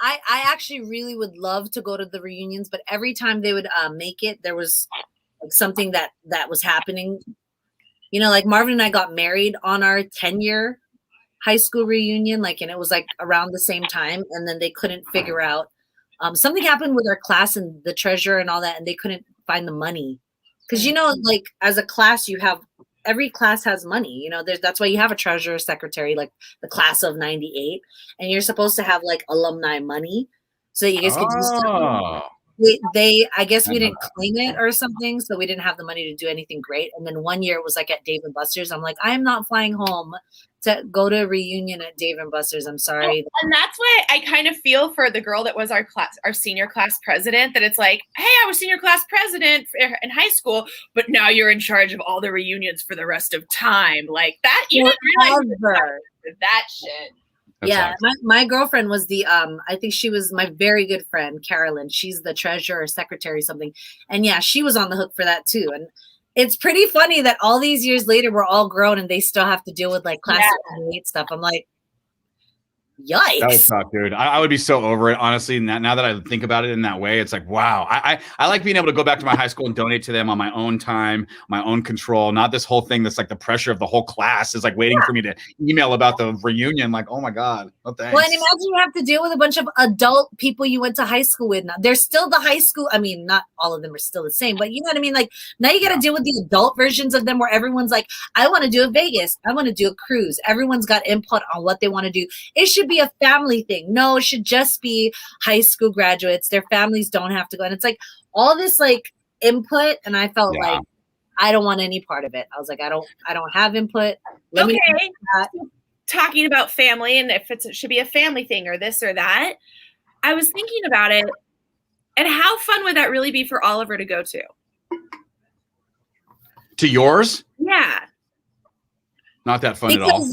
I actually really would love to go to the reunions, but every time they would make it, there was like something that was happening. You know, like Marvin and I got married on our 10-year high school reunion, and it was like around the same time, and then they couldn't figure out something happened with our class and the treasurer and all that, and they couldn't find the money because like as a class you have. Every class has money, that's why you have a treasurer, secretary, like the class of 98, and you're supposed to have like alumni money so that you guys could do stuff. I guess we didn't claim it or something, so we didn't have the money to do anything great. And then one year it was like at Dave and Buster's. I'm like, I am not flying home to go to a reunion at Dave and Buster's. I'm sorry. And that's why I kind of feel for the girl that was our senior class president, that it's like, hey, I was senior class president in high school, but now you're in charge of all the reunions for the rest of time. Like that, you didn't realize that shit. Yeah, my girlfriend was the I think she was my very good friend, Carolyn. She's the treasurer or secretary or something. And yeah, she was on the hook for that too. And it's pretty funny that all these years later we're all grown and they still have to deal with like class of 98 stuff. I'm like, yikes. That would suck, dude. I would be so over it, honestly. Now that I think about it in that way, it's like, wow. I like being able to go back to my high school and donate to them on my own time, my own control. Not this whole thing that's like the pressure of the whole class is like waiting for me to email about the reunion. Like, oh my God. Oh, thanks. Well, and imagine you have to deal with a bunch of adult people you went to high school with. Now, they're still the high school. I mean, not all of them are still the same, but you know what I mean? Like now you got to deal with the adult versions of them where everyone's like, I want to do a Vegas. I want to do a cruise. Everyone's got input on what they want to do. It should be a family thing. No, it should just be high school graduates. Their families don't have to go. And it's like all this like input. And I felt like I don't want any part of it. I was like, I don't have input. Talking about family and if it should be a family thing or this or that. I was thinking about it and how fun would that really be for Oliver to go to? To yours? Yeah. Not that fun at all.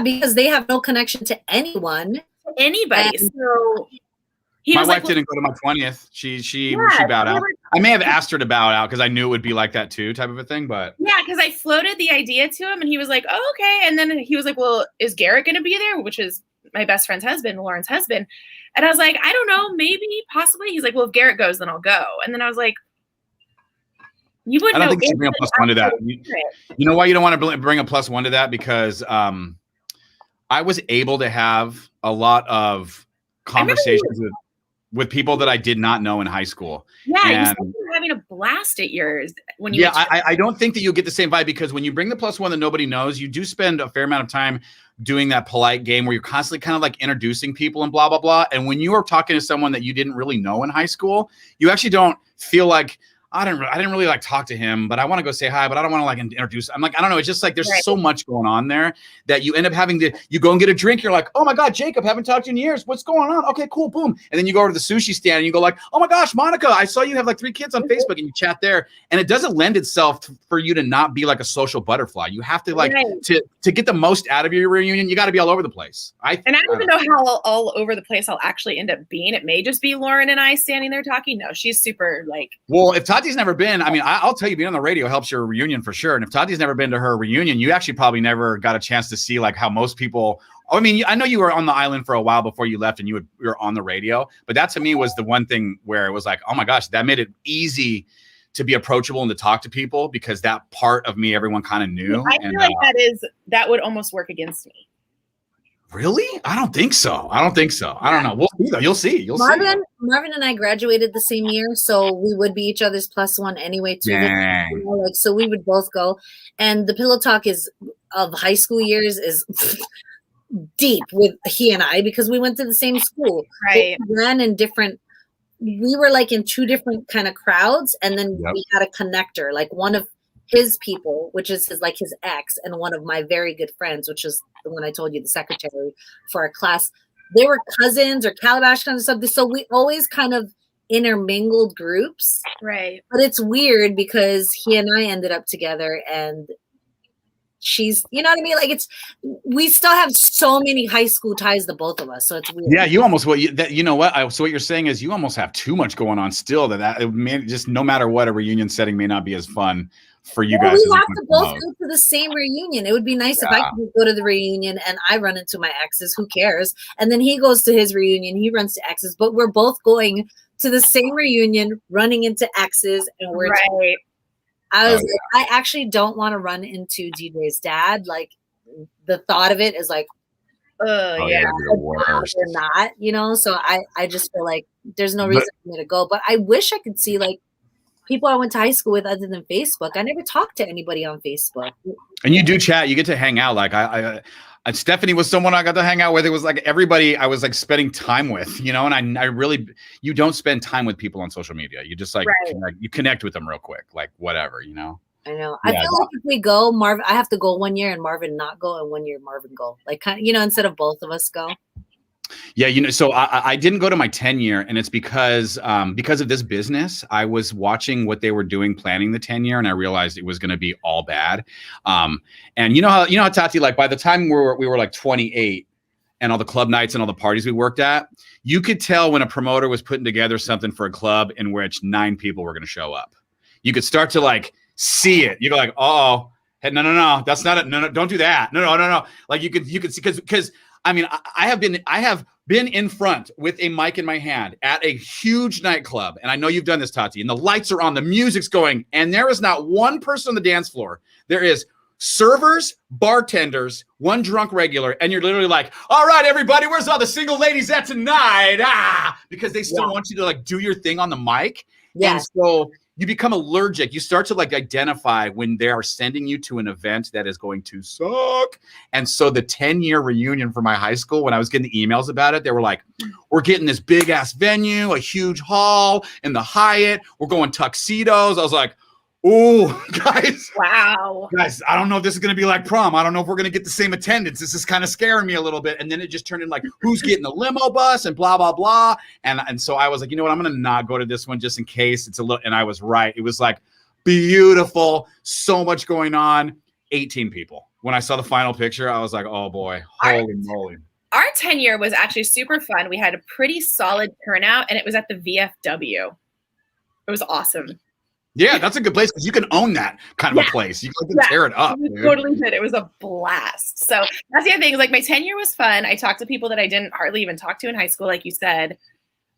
Because they have no connection to anyone. Anybody. And so my wife didn't go to my 20th. She bowed out. I may have asked her to bow out because I knew it would be like that too, type of a thing. But yeah, because I floated the idea to him and he was like, oh, okay. And then he was like, well, is Garrett going to be there? Which is my best friend's husband, Lauren's husband. And I was like, I don't know, maybe, possibly. He's like, well, if Garrett goes, then I'll go. And then I was like, you wouldn't. I don't think you should bring a +1 to that. You know why you don't want to bring a +1 to that? Because I was able to have a lot of conversations with people that I did not know in high school. Yeah, you were having a blast at yours when you. Yeah, I don't think that you'll get the same vibe because when you bring the +1 that nobody knows, you do spend a fair amount of time doing that polite game where you're constantly kind of like introducing people and blah blah blah. And when you are talking to someone that you didn't really know in high school, you actually don't feel like. I didn't really like talk to him, but I want to go say hi, but I don't want to like introduce. I'm like, I don't know. It's just like, there's so much going on there that you end up having to, you go and get a drink. You're like, oh my God, Jacob, haven't talked to you in years. What's going on? Okay, cool. Boom. And then you go to the sushi stand and you go like, oh my gosh, Monica, I saw you have like 3 kids on Facebook and you chat there. And it doesn't lend itself for you to not be like a social butterfly. You have to like, to get the most out of your reunion, you got to be all over the place. I don't even know how all over the place I'll actually end up being. It may just be Lauren and I standing there talking. No, she's super like. Well, if Tati's never been, I mean, I'll tell you, being on the radio helps your reunion for sure. And if Tati's never been to her reunion, you actually probably never got a chance to see like how most people. I mean, I know you were on the island for a while before you left, and you were on the radio. But that to me was the one thing where it was like, oh my gosh, that made it easy to be approachable and to talk to people because that part of me, everyone kind of knew. I feel like that would almost work against me. Really? I don't think so. I don't know. We'll see though. You'll see. Marvin and I graduated the same year, so we would be each other's +1 anyway too. Like, so we would both go. And the pillow talk of high school years is deep with he and I because we went to the same school. Right. But we ran in different. We were like in two different kind of crowds, and then we had a connector, like one of his people, which is his ex, and one of my very good friends, which is the one I told you, the secretary for our class. They were cousins or calabash kind of something. So we always kind of intermingled groups. Right. But it's weird because he and I ended up together, and she's, you know what I mean? Like we still have so many high school ties, the both of us. So it's weird. Yeah, you almost so what you're saying is you almost have too much going on still. That it may just no matter what, a reunion setting may not be as fun for you guys. We have to both go to the same reunion. It would be nice if I could go to the reunion and I run into my exes. Who cares? And then he goes to his reunion. He runs to exes, but we're both going to the same reunion, running into exes, and we're right. I was I actually don't want to run into DJ's dad. Like the thought of it is like, yeah, they're not, you know. So I just feel like there's no reason for me to go. But I wish I could see like people I went to high school with other than Facebook. I never talked to anybody on Facebook. And you do chat. You get to hang out. Like I Stephanie was someone I got to hang out with. It was like everybody I was like spending time with, you know. And I really, you don't spend time with people on social media. You just like you connect with them real quick, like whatever, you know. I know. I feel like if we go, Marvin, I have to go 1 year and Marvin not go, and 1 year Marvin go. Like kind of, you know, instead of both of us go. Yeah, you know, so I didn't go to my 10 year, and it's because of this business. I was watching what they were doing, planning the 10 year, and I realized it was going to be all bad. And you know how Tati, like by the time we were like 28, and all the club nights and all the parties we worked at, you could tell when a promoter was putting together something for a club in which 9 people were going to show up. You could start to like see it. You go like, oh, hey, no, that's not it. No, don't do that. No. Like you could see because. I mean, I have been in front with a mic in my hand at a huge nightclub, and I know you've done this, Tati, and the lights are on, the music's going, and there is not one person on the dance floor. There is servers, bartenders, one drunk regular, and you're literally like, all right, everybody, where's all the single ladies at tonight? Because they still want you to like do your thing on the mic. Yeah. And so you become allergic. You start to like identify when they are sending you to an event that is going to suck. And so the 10-year reunion for my high school, when I was getting the emails about it, they were like, we're getting this big ass venue, a huge hall in the Hyatt. We're going tuxedos. I was like, oh, guys. Wow. Guys, I don't know if this is going to be like prom. I don't know if we're going to get the same attendance. This is kind of scaring me a little bit. And then it just turned into like, who's getting the limo bus and blah, blah, blah. And so I was like, you know what? I'm going to not go to this one just in case it's a little. And I was right. It was like beautiful. So much going on. 18 people. When I saw the final picture, I was like, oh boy, holy moly. Our 10 year was actually super fun. We had a pretty solid turnout, and it was at the VFW. It was awesome. Yeah, that's a good place because you can own that kind of a place. You can tear it up. We totally did. It was a blast. So that's the other thing. Like my 10 year was fun. I talked to people that I didn't hardly even talk to in high school, like you said.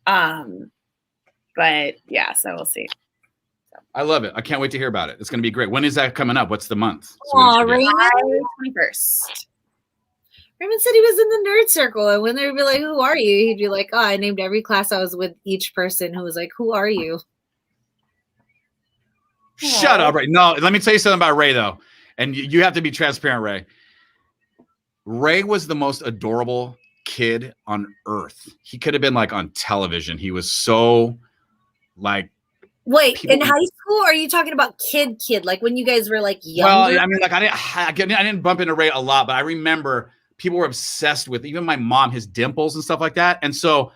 But yeah, so we'll see. So. I love it. I can't wait to hear about it. It's going to be great. When is that coming up? What's the month? Raymond 21st. Raymond said he was in the nerd circle, and when they'd be like, "Who are you?" He'd be like, "Oh, I named every class I was with each person who was like, who are you?" Shut up, Ray. No, let me tell you something about Ray, though. And you have to be transparent, Ray. Ray was the most adorable kid on earth. He could have been like on television. He was so like. Wait, in high school? Or are you talking about kid? Like when you guys were like younger? Well, I mean, like I didn't bump into Ray a lot, but I remember people were obsessed with, even my mom, his dimples and stuff like that. And so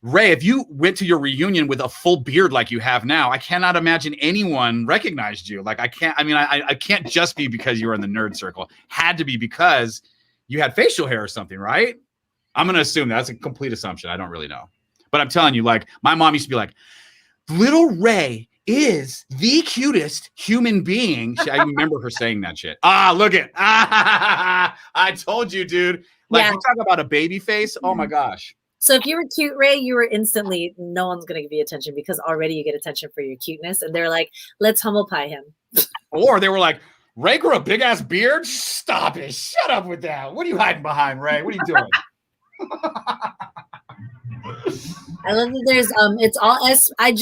Ray, if you went to your reunion with a full beard like you have now, I cannot imagine anyone recognized you. Like I can't just be because you were in the nerd circle. Had to be because you had facial hair or something, right? I'm going to assume that's a complete assumption. I don't really know. But I'm telling you, like my mom used to be like, little Ray is the cutest human being. I remember her saying that shit. Look it. I told you, dude. Like you talk about a baby face. Oh my gosh. So if you were cute, Ray, you were instantly, no one's going to give you attention because already you get attention for your cuteness. And they're like, let's humble pie him. Or they were like, Ray grew a big ass beard. Stop it. Shut up with that. What are you hiding behind, Ray? What are you doing? I love that there's it's all I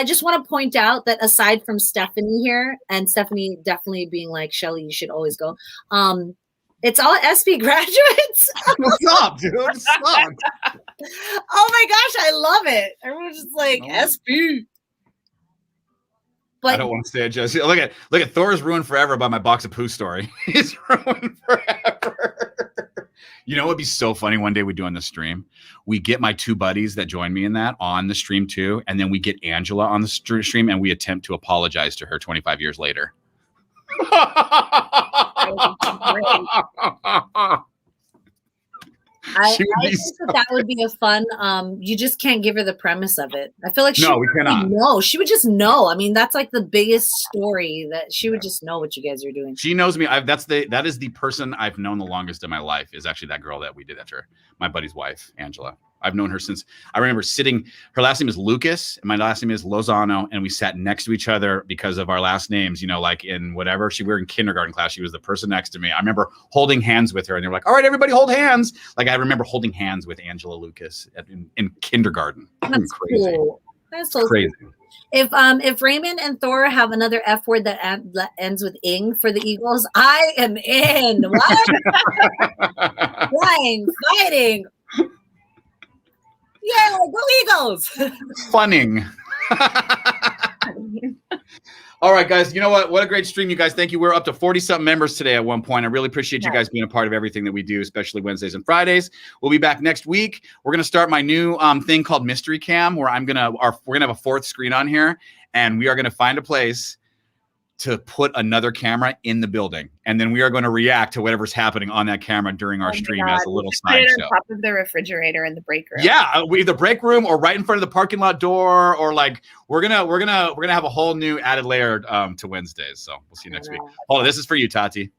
just want to point out that aside from Stephanie here, and Stephanie definitely being like, Shelly, you should always go. It's all SP graduates. What's up, dude? What's up? Oh my gosh, I love it. Everyone's just like SP. But I don't want to say it, Jesse. Look at Thor's ruined forever by my box of poo story. He's ruined forever. You know what would be so funny one day we do on the stream? We get my two buddies that join me in that on the stream too, and then we get Angela on the stream and we attempt to apologize to her 25 years later. I think that would be a fun. You just can't give her the premise of it. I feel like no, we cannot. No, she would just know. I mean, that's like the biggest story that she would just know what you guys are doing. She knows me. That is the person I've known the longest in my life. Is actually that girl that we did after my buddy's wife, Angela. I've known her since I remember sitting. Her last name is Lucas, and my last name is Lozano, and we sat next to each other because of our last names. You know, like in whatever we were in kindergarten class, she was the person next to me. I remember holding hands with her, and they were like, "All right, everybody, hold hands." Like I remember holding hands with Angela Lucas in kindergarten. That's crazy. Cool. That's so crazy. Cool. If Raymond and Thor have another F word that ends with ing for the Eagles, I am in. What? Flying, fighting. Yeah, go Eagles! Funning. All right, guys. You know what? What a great stream, you guys. Thank you. We're up to 40-something members today at one point. I really appreciate you guys being a part of everything that we do, especially Wednesdays and Fridays. We'll be back next week. We're gonna start my new thing called Mystery Cam, where we're gonna have a fourth screen on here, and we are gonna find a place to put another camera in the building, and then we are going to react to whatever's happening on that camera during our stream as a little side show. On top of the refrigerator in the break room. Yeah, either break room or right in front of the parking lot door, or like we're gonna have a whole new added layer to Wednesdays. So we'll see you next week. Hold on, this is for you, Tati.